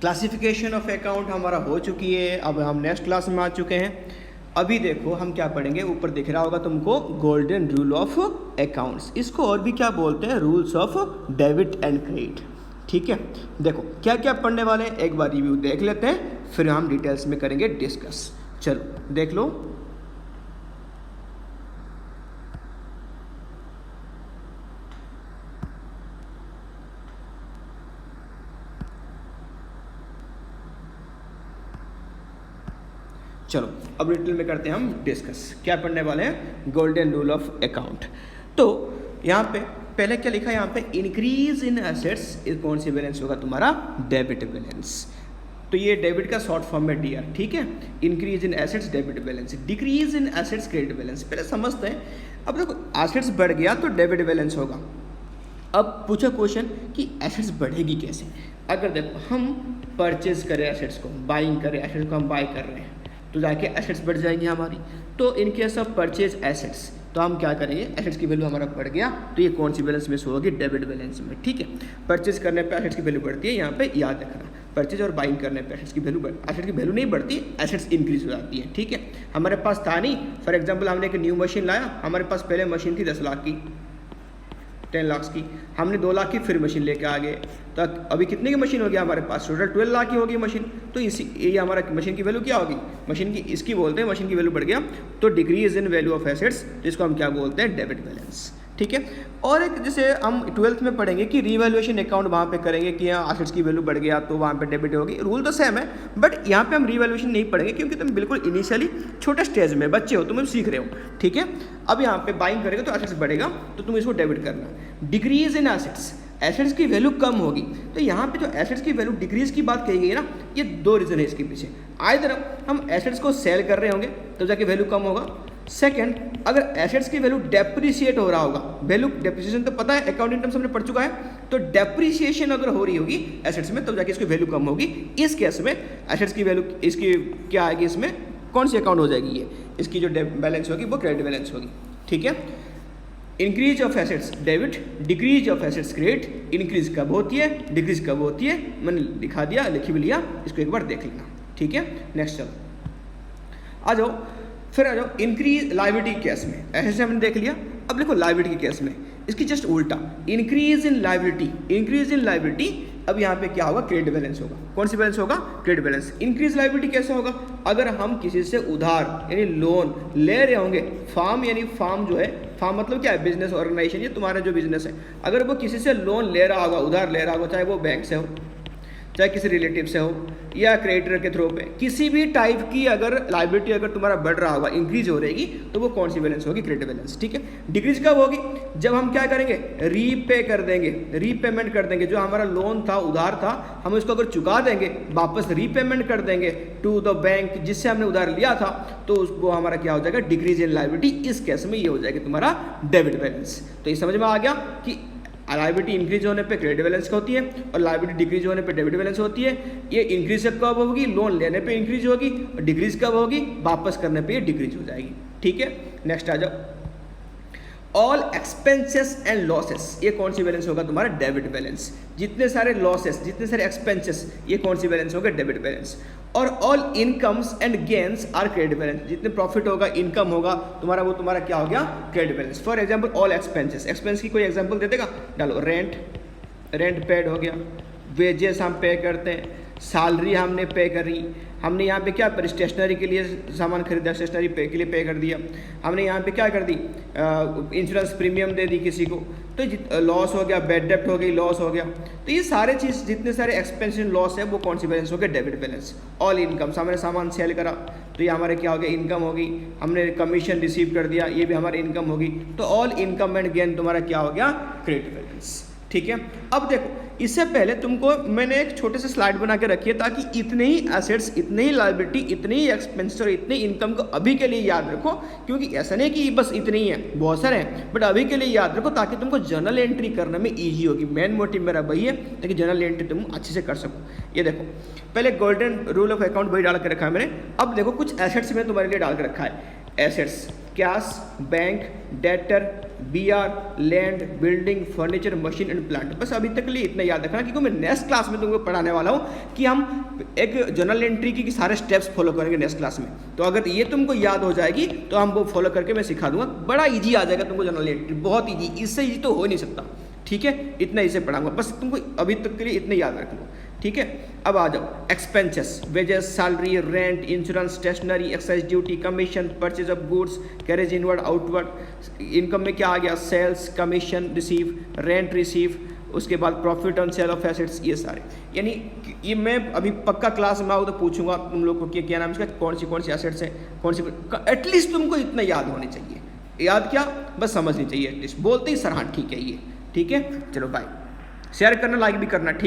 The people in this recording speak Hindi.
क्लासिफिकेशन ऑफ अकाउंट हमारा हो चुकी है। अब हम नेक्स्ट क्लास में आ चुके हैं। अभी देखो हम क्या पढ़ेंगे, ऊपर दिख रहा होगा तुमको गोल्डन रूल ऑफ अकाउंट्स। इसको और भी क्या बोलते हैं, rules of debit and credit. ठीक है, देखो क्या क्या पढ़ने वाले हैं एक बार रिव्यू देख लेते हैं, फिर हम डिटेल्स में करेंगे डिस्कस। चलो देख लो। चलो अब डिटेल में करते हैं हम डिस्कस। क्या पढ़ने वाले हैं, गोल्डन रूल ऑफ अकाउंट। तो यहाँ पे पहले क्या लिखा है, यहाँ पे इंक्रीज इन एसेट्स कौन सी बैलेंस होगा तुम्हारा, डेबिट बैलेंस। तो ये डेबिट का शॉर्ट फॉर्म में डीआर। ठीक है, increase in assets debit balance, decrease in assets credit balance. पहले समझते हैं। अब देखो एसेट्स बढ़ गया तो डेबिट बैलेंस होगा। अब पूछा क्वेश्चन कि एसेट्स बढ़ेगी कैसे। अगर देखो हम परचेज करें एसेट्स को, बाइंग करें एसेट्स को, हम बाई कर रहे हैं तो जाके एसेट्स बढ़ जाएंगी हमारी। तो in case of purchase assets तो हम क्या करेंगे, एसेट्स की वैल्यू हमारा बढ़ गया तो ये कौन सी बैलेंस में शो होगी, डेबिट बैलेंस में। ठीक है, परचेज करने पे एसेट्स की वैल्यू बढ़ती है, यहाँ पे याद रखना। परचेज और बाइंग करने पे एसेट्स की वैल्यू एसेट्स की वैल्यू नहीं बढ़ती, एसेट्स इंक्रीज हो जाती है। ठीक है, हमारे पास था नहीं, फॉर एग्जाम्पल हमने एक न्यू मशीन लाया, हमारे पास पहले मशीन थी 10 लाख की, 10 लाख की, हमने 2 लाख की फिर मशीन लेके आ गए, तो अभी कितने की मशीन हो गया हमारे पास, टोटल 12 लाख की होगी मशीन। तो इसी ये हमारा मशीन की वैल्यू क्या होगी, मशीन की इसकी बोलते हैं, मशीन की वैल्यू बढ़ गया तो decrease in value of assets, जिसको हम क्या बोलते हैं, डेबिट बैलेंस। ठीक है, और एक जैसे हम 12th में पढ़ेंगे कि रीवैल्यूएशन अकाउंट वहाँ पे करेंगे कि यहाँ एसेट्स की वैल्यू बढ़ गया तो वहाँ पे डेबिट होगी। रूल तो सेम है, बट यहाँ पे हम रीवैल्यूएशन नहीं पढ़ेंगे क्योंकि तुम बिल्कुल इनिशियली छोटे स्टेज में बच्चे हो, तुम सीख रहे हो। ठीक है, अब यहाँ पे बाइंग करेगा तो एसेट्स बढ़ेगा तो तुम इसको डेबिट करना। डिक्रीज इन एसेट्स, एसेट्स की वैल्यू कम होगी। तो यहाँ पे जो एसेट्स की वैल्यू डिक्रीज की बात कही गई है ना, ये 2 रीज़न है इसके पीछे। आइदर हम एसेट्स को सेल कर रहे होंगे तो जाके वैल्यू कम होगा। सेकंड, अगर एसेट्स की वैल्यू डेप्रिशिएट हो रहा होगा, वैल्यू डेप्रिसिएशन तो पता है अकाउंटिंग टर्म्स हमने पढ़ चुका है, तो डेप्रिसिएशन अगर हो रही होगी एसेट्स में तब जाके इसकी वैल्यू कम होगी। इस केस में एसेट्स की वैल्यू इसकी क्या आएगी, इसमें कौन सी अकाउंट हो जाएगी, ये इसकी जो बैलेंस होगी वो क्रेडिट बैलेंस होगी। ठीक है, increase of assets debit, decrease of assets credit. Increase कब होती है, डिक्रीज कब होती है, मैंने लिखा दिया, लिख भी लिया, इसको एक बार देख लेना। ठीक है, नेक्स्ट चलो आ जाओ, फिर आ जाओ इंक्रीज लायबिलिटी केस में। एसेट्स हमने देख लिया, अब देखो लायबिलिटी के केस में इसकी जस्ट उल्टा, increase in liability, increase in liability. अब यहाँ पे क्या होगा, क्रेडिट बैलेंस होगा। कौन सी बैलेंस होगा, क्रेडिट बैलेंस। इंक्रीज लायबिलिटी कैसे होगा, अगर हम किसी से उधार यानी लोन ले रहे होंगे, फार्म यानी फार्म जो है, फार्म मतलब क्या है, बिजनेस ऑर्गेनाइजेशन, ये तुम्हारा जो बिजनेस है, अगर वो किसी से लोन ले रहा होगा, उधार ले रहा होगा, चाहे वो बैंक से हो, चाहे किसी रिलेटिव से हो या क्रेडिटर के थ्रू पे, किसी भी टाइप की अगर लायबिलिटी अगर तुम्हारा बढ़ रहा होगा, इंक्रीज हो रहेगी, तो वो कौन सी बैलेंस होगी, क्रेडिट बैलेंस। ठीक है, डिक्रीज कब होगी, जब हम क्या करेंगे, रीपे कर देंगे, रीपेमेंट कर देंगे। जो हमारा लोन था, उधार था, हम इसको अगर चुका देंगे, वापस रीपेमेंट कर देंगे टू द बैंक जिससे हमने उधार लिया था, तो उसको हमारा क्या हो जाएगा, डिक्रीज इन लायबिलिटी। इस केस में ये हो जाएगी तुम्हारा डेबिट बैलेंस। तो ये समझ में आ गया कि लायबिलिटी इंक्रीज होने पे क्रेडिट बैलेंस होती है और लायबिलिटी डिक्रीज होने पे डेबिट बैलेंस होती है। ये इंक्रीज कब होगी, लोन लेने पे इंक्रीज होगी, और डिक्रीज कब होगी, वापस करने पे ये डिक्रीज हो जाएगी। ठीक है, नेक्स्ट आ जाओ, ऑल एक्सपेंसेस एंड लॉसेस। ये कौन सी बैलेंस होगा, तुम्हारा डेबिट बैलेंस। जितने सारे लॉसेस, जितने सारे एक्सपेंसेस, ये कौन सी बैलेंस होगा, डेबिट बैलेंस। और all incomes and gains are credit balance. जितने प्रॉफिट होगा, इनकम होगा तुम्हारा, वो तुम्हारा क्या हो गया, credit balance. For example all expenses, expense की कोई एग्जांपल दे देगा, डालो रेंट, रेंट पेड हो गया, वेजेस हम पे करते हैं, सैलरी हमने पे करी, हमने यहाँ पे क्या पर स्टेशनरी के लिए सामान खरीदा, स्टेशनरी पे के लिए पे कर दिया, हमने यहाँ पे क्या कर दी, इंश्योरेंस प्रीमियम दे दी किसी को, तो लॉस हो गया, बैड डेप्ट हो गई, लॉस हो गया। तो ये सारे चीज़, जितने सारे एक्सपेंस लॉस है, वो कौन सी बैलेंस हो गया, डेबिट बैलेंस। ऑल इनकम्स, हमने सामान सेल करा तो ये हमारे क्या हो गया, इनकम होगी। हमने कमीशन रिसीव कर दिया, ये भी हमारी इनकम होगी। तो ऑल इनकम एंड गेन तुम्हारा क्या हो गया, क्रेडिट बैलेंस। ठीक है, अब देखो इससे पहले तुमको मैंने एक छोटे से स्लाइड बना के रखी है ताकि इतने ही एसेट्स, इतने ही लायबिलिटी, इतने ही एक्सपेंसेस और इतने इनकम को अभी के लिए याद रखो, क्योंकि ऐसा नहीं कि बस इतने ही हैं, बहुत सारे हैं, बट अभी के लिए याद रखो ताकि तुमको जर्नल एंट्री करने में ईजी होगी। मेन मोटिव मेरा वही है ताकि जर्नल एंट्री तुम अच्छे से कर सको। ये देखो पहले गोल्डन रूल ऑफ अकाउंट वही डाल के रखा है मैंने। अब देखो कुछ एसेट्स में तुम्हारे लिए डाल के रखा है, assets, cash, bank, debtor, BR, land, building, furniture, machine and plant. बस अभी तक के लिए इतना याद रखना, क्योंकि मैं नेक्स्ट क्लास में तुमको पढ़ाने वाला हूँ कि हम एक जर्नल एंट्री की सारे स्टेप्स फॉलो करेंगे नेक्स्ट क्लास में। तो अगर ये तुमको याद हो जाएगी तो हम वो फॉलो करके मैं सिखा दूंगा, बड़ा ईजी आ जाएगा तुमको जर्नल एंट्री, बहुत ईजी, इससे ईजी तो हो नहीं सकता। ठीक है, इतना इसे पढ़ाऊंगा, बस तुमको अभी तक के लिए इतने याद रख लो। ठीक है, अब आ जाओ expenses, wages, salary, rent, insurance, stationery, excise duty, commission, purchase of goods, carriage inward outward. Income में क्या आ गया, sales, commission receive, rent receive, उसके बाद profit on sale of assets, ये सारे। यानी ये मैं अभी पक्का क्लास में आऊँ तो पूछूंगा तुम लोग को कि क्या नाम इसका, कौन सी एसेट्स है, कौन सी, एटलीस्ट तुमको इतना याद होने चाहिए। याद क्या, बस समझनी चाहिए एटलीस्ट, बोलते ही सर हाँ ठीक है ये। ठीक है, चलो बाय, शेयर करना, लाइक भी करना। ठीक।